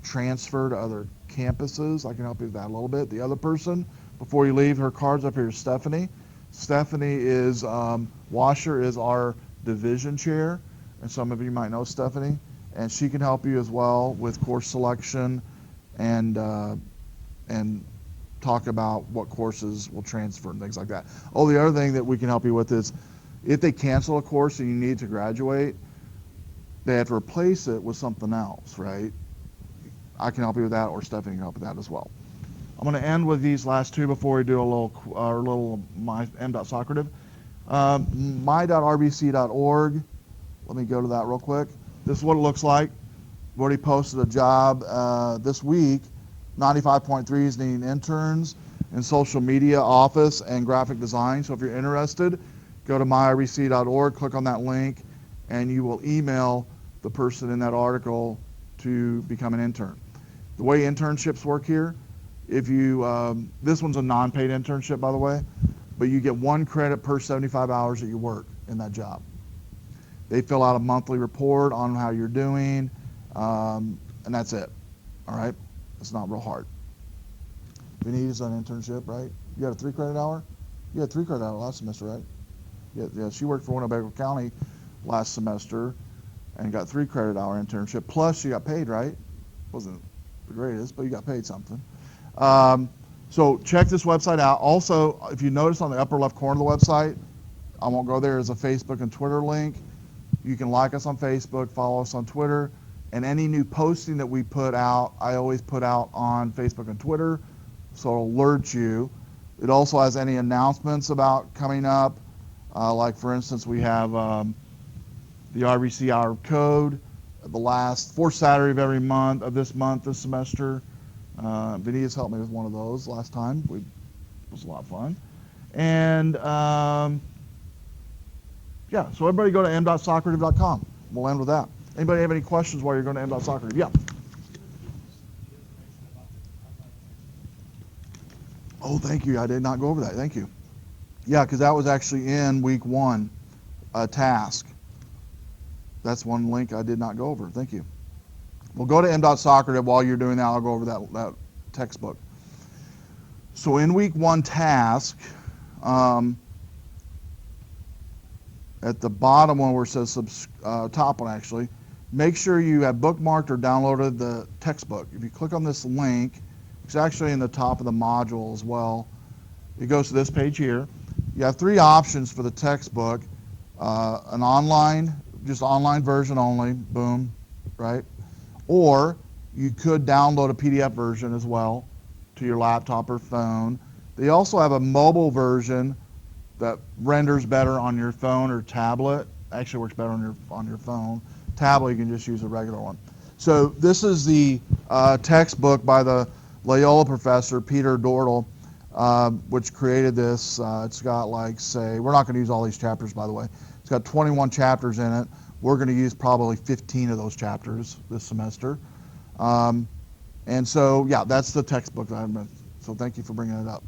transfer to other campuses, I can help you with that a little bit. The other person, before you leave, her card's up here is Stephanie. Stephanie is, Washer is our division chair, and some of you might know Stephanie, and she can help you as well with course selection and talk about what courses will transfer and things like that. Oh, the other thing that we can help you with is if they cancel a course and you need to graduate, they have to replace it with something else, right? I can help you with that, or Stephanie can help with that as well. I'm going to end with these last two before we do a little my m.socrative. My.rbc.org. Let me go to that real quick. This is what it looks like. We've already posted a job this week. 95.3 is needing interns in social media, office, and graphic design. So if you're interested, go to myrbc.org, click on that link, and you will email the person in that article to become an intern. The way internships work here, if you, this one's a non-paid internship, by the way, but you get 1 credit per 75 hours that you work in that job. They fill out a monthly report on how you're doing, and that's it. All right? It's not real hard. Benita's an internship, right? You got a 3 credit hour? You had 3 credit hour last semester, right? Yeah, she worked for Winnebago County last semester and got 3 credit hour internship. Plus, she got paid, right? Wasn't the greatest, but you got paid something. So check this website out. Also, if you notice on the upper left corner of the website, I won't go there, there's a Facebook and Twitter link. You can like us on Facebook, follow us on Twitter, and any new posting that we put out, I always put out on Facebook and Twitter, so it'll alert you. It also has any announcements about coming up, like for instance, we have the RBC Hour Code, the last 4th Saturday of every month, of this semester. Vinny's helped me with one of those last time. It was a lot of fun. And yeah, so everybody go to m.socrative.com. We'll end with that. Anybody have any questions while you're going to m.socrative? Yeah. Oh, thank you. I did not go over that. Thank you. Yeah, because that was actually in week 1, a task. That's one link I did not go over. Thank you. We'll go to m.socrative. While you're doing that, I'll go over that textbook. So in week 1 task, at the bottom one where it says top one actually, make sure you have bookmarked or downloaded the textbook. If you click on this link, it's actually in the top of the module as well. It goes to this page here. You have 3 options for the textbook. An online, just online version only, boom, right? Or you could download a PDF version as well to your laptop or phone. They also have a mobile version that renders better on your phone or tablet. Actually works better on your phone. Tablet, you can just use a regular one. So this is the textbook by the Loyola professor, Peter Dortel, which created this. It's got like, say, we're not going to use all these chapters, by the way. It's got 21 chapters in it. We're going to use probably 15 of those chapters this semester. And so, yeah, that's the textbook that I've been. So thank you for bringing it up.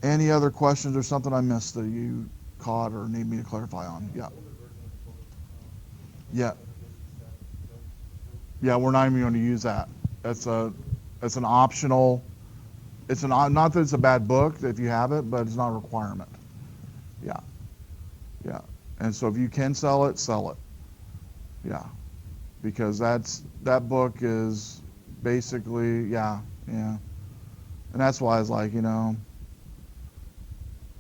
Any other questions or something I missed that you caught or need me to clarify on? Yeah. Yeah. Yeah, we're not even going to use that. It's an optional. It's not that it's a bad book if you have it, but it's not a requirement. Yeah. Yeah. And so if you can sell it, sell it. Yeah. Because that book is basically, yeah. And that's why it's like,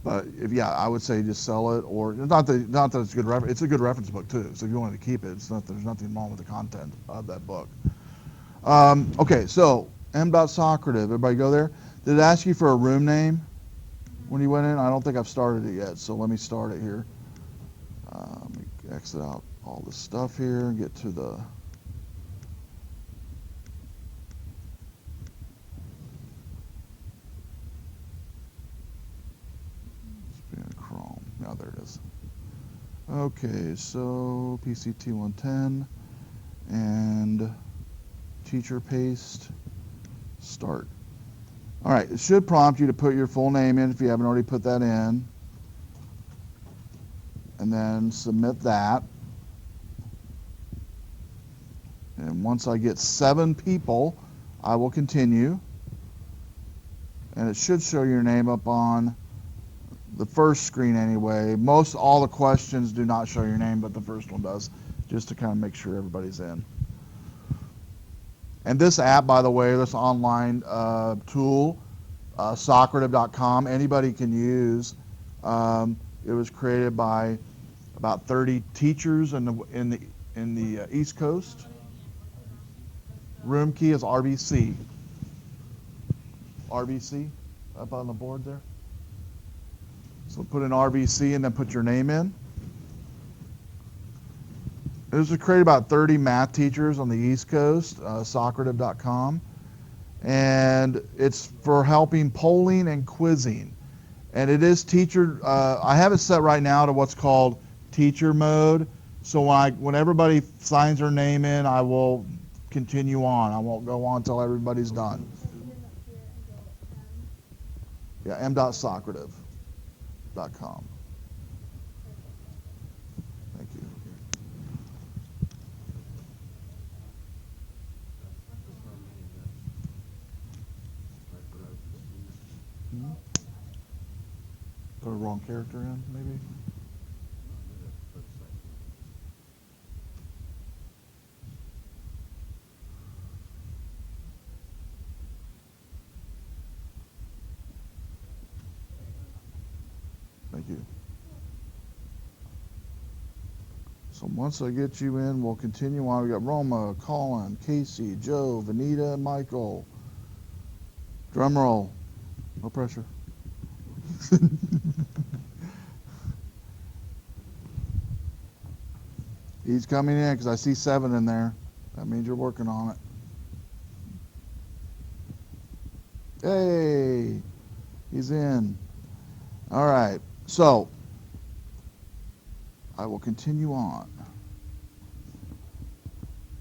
but if, yeah, I would say just sell it, or not that it's a good reference. It's a good reference book too. So if you wanted to keep it, there's nothing wrong with the content of that book. Okay, so m.socrative. Everybody go there. Did it ask you for a room name when you went in? I don't think I've started it yet, so let me start it here. Let me exit out all this stuff here and get to the... It's being Chrome. Now there it is. Okay, so pct110 and teacher paste, start. All right, it should prompt you to put your full name in if you haven't already put that in. And then submit that. And once I get 7 people, I will continue. And it should show your name up on the first screen anyway. All the questions do not show your name, but the first one does, just to kind of make sure everybody's in. And this app, by the way, this online tool, Socrata.com, anybody can use. It was created by about 30 teachers in the East Coast. Room key is RBC. RBC up on the board there. So put in RBC and then put your name in. It was created about 30 math teachers on the East Coast, Socrata.com. And it's for helping polling and quizzing. And it is teacher, I have it set right now to what's called teacher mode. So when everybody signs their name in, I will continue on. I won't go on until everybody's done. Yeah, m.socrative.com. Thank you. Put a wrong character in, maybe? Thank you. So once I get you in, we'll continue on. We got Roma, Colin, Casey, Joe, Vanita, and Michael. Drum roll. No pressure. He's coming in because I see 7 in there. That means you're working on it. Hey, he's in. All right, so I will continue on.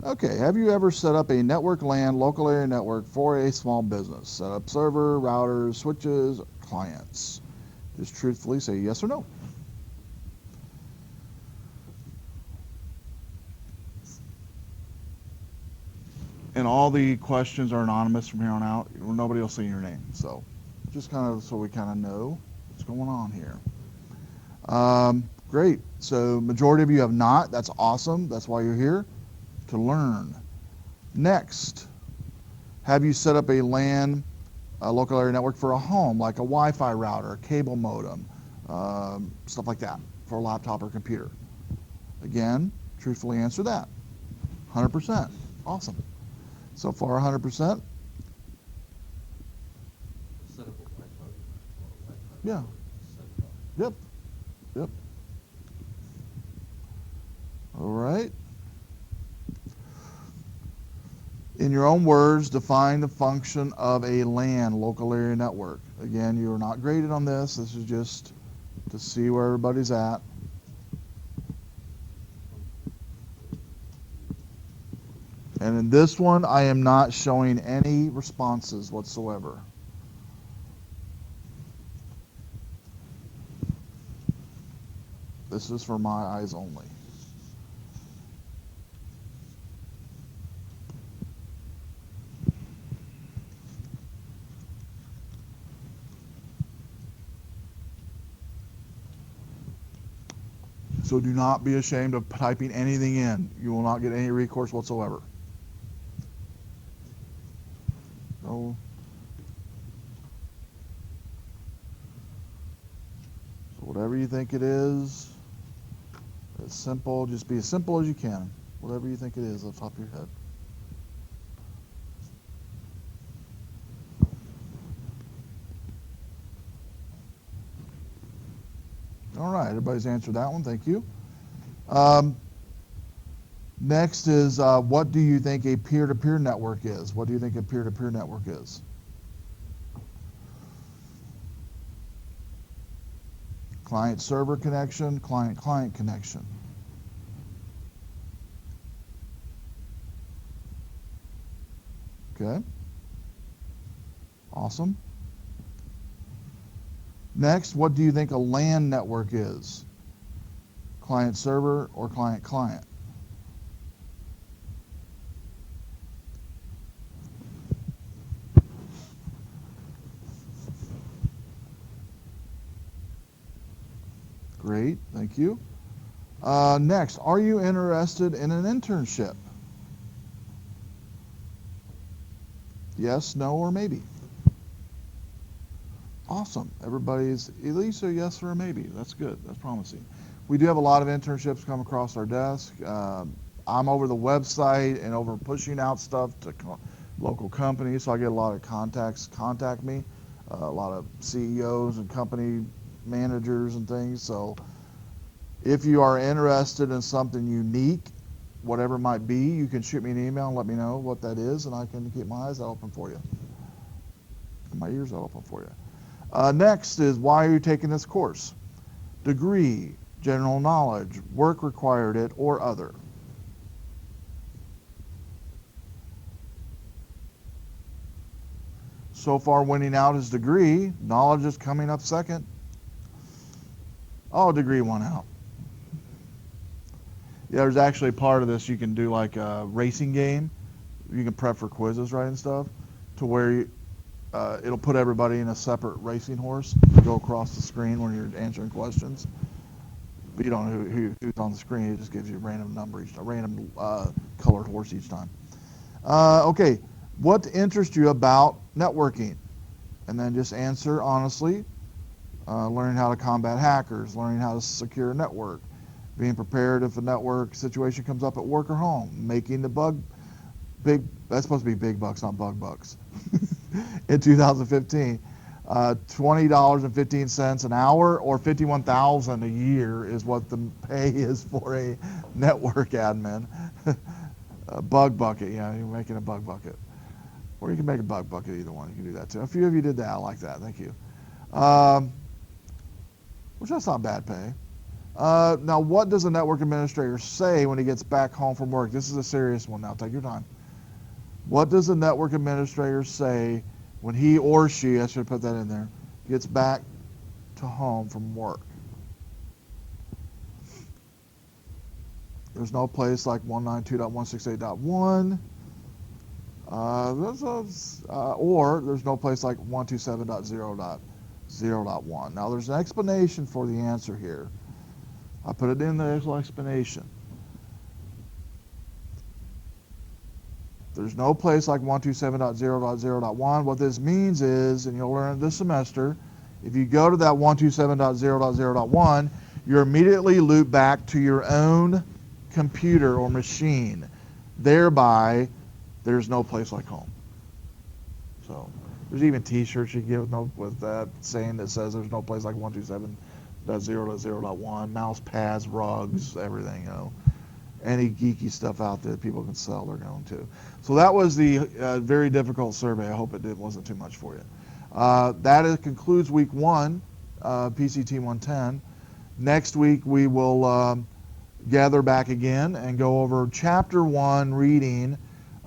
Okay, have you ever set up a network LAN local area network for a small business? Set up server, routers, switches, clients. Just truthfully say yes or no. And all the questions are anonymous from here on out. Nobody will see your name. So just kind of so we kind of know what's going on here. Great. So majority of you have not. That's awesome. That's why you're here, to learn. Next, have you set up a LAN, a local area network for a home, like a Wi-Fi router, a cable modem, stuff like that, for a laptop or computer? Again, truthfully answer that. 100%. Awesome. So far, 100%. Set up a Wi-Fi. Yeah. Set it up. Yep. Yep. All right. In your own words, define the function of a LAN, local area network. Again, you are not graded on this. This is just to see where everybody's at. And in this one, I am not showing any responses whatsoever. This is for my eyes only. So do not be ashamed of typing anything in. You will not get any recourse whatsoever. So, whatever you think it is, it's simple. Just be as simple as you can. Whatever you think it is off the top of your head. All right, everybody's answered that one. Thank you. Um, Next is what do you think a peer-to-peer network is? What do you think a peer-to-peer network is? Client-server connection, client-client connection. Okay. Awesome. Next, what do you think a LAN network is? Client-server or client-client? Great, thank you. Next, are you interested in an internship? Yes, no, or maybe. Awesome. Everybody's at least a yes or a maybe. That's good. That's promising. We do have a lot of internships come across our desk. I'm over the website and over pushing out stuff to local companies, so I get a lot of contacts contact me, a lot of CEOs and company managers and things. So if you are interested in something unique, whatever it might be, you can shoot me an email and let me know what that is, and I can keep my eyes open for you. And my ears open for you. Next is why are you taking this course? Degree, general knowledge, work required it, or other. So far winning out is degree. Knowledge is coming up second. Oh, degree won out. Yeah, there's actually part of this you can do like a racing game. You can prep for quizzes, right, and stuff, to where you, it'll put everybody in a separate racing horse to go across the screen when you're answering questions. But you don't know who's on the screen. It just gives you a random number each time, a random colored horse each time. Okay, what interests you about networking? And then just answer honestly. Learning how to combat hackers, learning how to secure a network, being prepared if a network situation comes up at work or home, making the that's supposed to be big bucks, not bug bucks. In 2015, $20.15 an hour or $51,000 a year is what the pay is for a network admin. A bug bucket, yeah, you're making a bug bucket. Or you can make a bug bucket, either one. You can do that too. A few of you did that. I like that. Thank you. Which that's not bad pay. Now, what does a network administrator say when he gets back home from work? This is a serious one now. Take your time. What does a network administrator say when he or she, I should put that in there, gets back to home from work? There's no place like 192.168.1. Or there's no place like 127.0.0.1. Now there's an explanation for the answer here. I put it in the actual explanation. There's no place like 127.0.0.1. What this means is, and you'll learn it this semester, if you go to that 127.0.0.1, you're immediately looped back to your own computer or machine. Thereby, there's no place like home. So there's even t-shirts you get with that saying that says there's no place like 127.0.0.1, mouse pads, rugs, everything, you know. Any geeky stuff out there that people can sell, they're going to. So that was the very difficult survey. I hope it wasn't too much for you. That concludes week one, pct110. Next week we will gather back again and go over chapter 1 reading,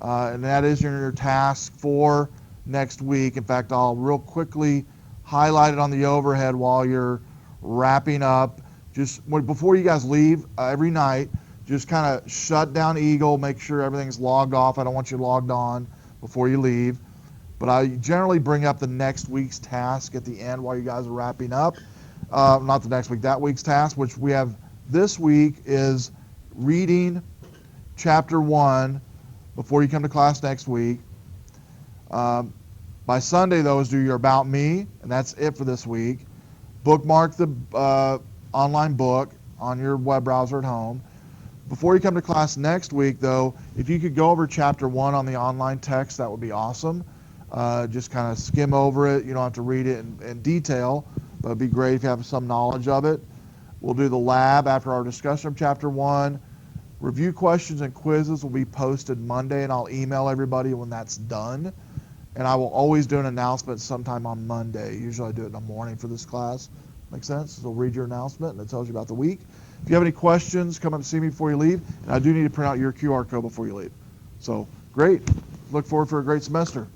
and that is your task for next week. In fact, I'll real quickly highlight it on the overhead while you're wrapping up. Just before you guys leave every night, just kind of shut down Eagle, make sure everything's logged off. I don't want you logged on before you leave. But I generally bring up the next week's task at the end while you guys are wrapping up. Not the next week, that week's task, which we have this week is reading chapter 1 before you come to class next week. By Sunday, though, is do your About Me, and that's it for this week. Bookmark the online book on your web browser at home. Before you come to class next week, though, if you could go over chapter 1 on the online text, that would be awesome. Just kind of skim over it. You don't have to read it in detail, but it'd be great if you have some knowledge of it. We'll do the lab after our discussion of Chapter 1. Review questions and quizzes will be posted Monday, and I'll email everybody when that's done. And I will always do an announcement sometime on Monday. Usually I do it in the morning for this class. Make sense? So read your announcement, and it tells you about the week. If you have any questions, come up and see me before you leave. And I do need to print out your QR code before you leave. So, great. Look forward for a great semester.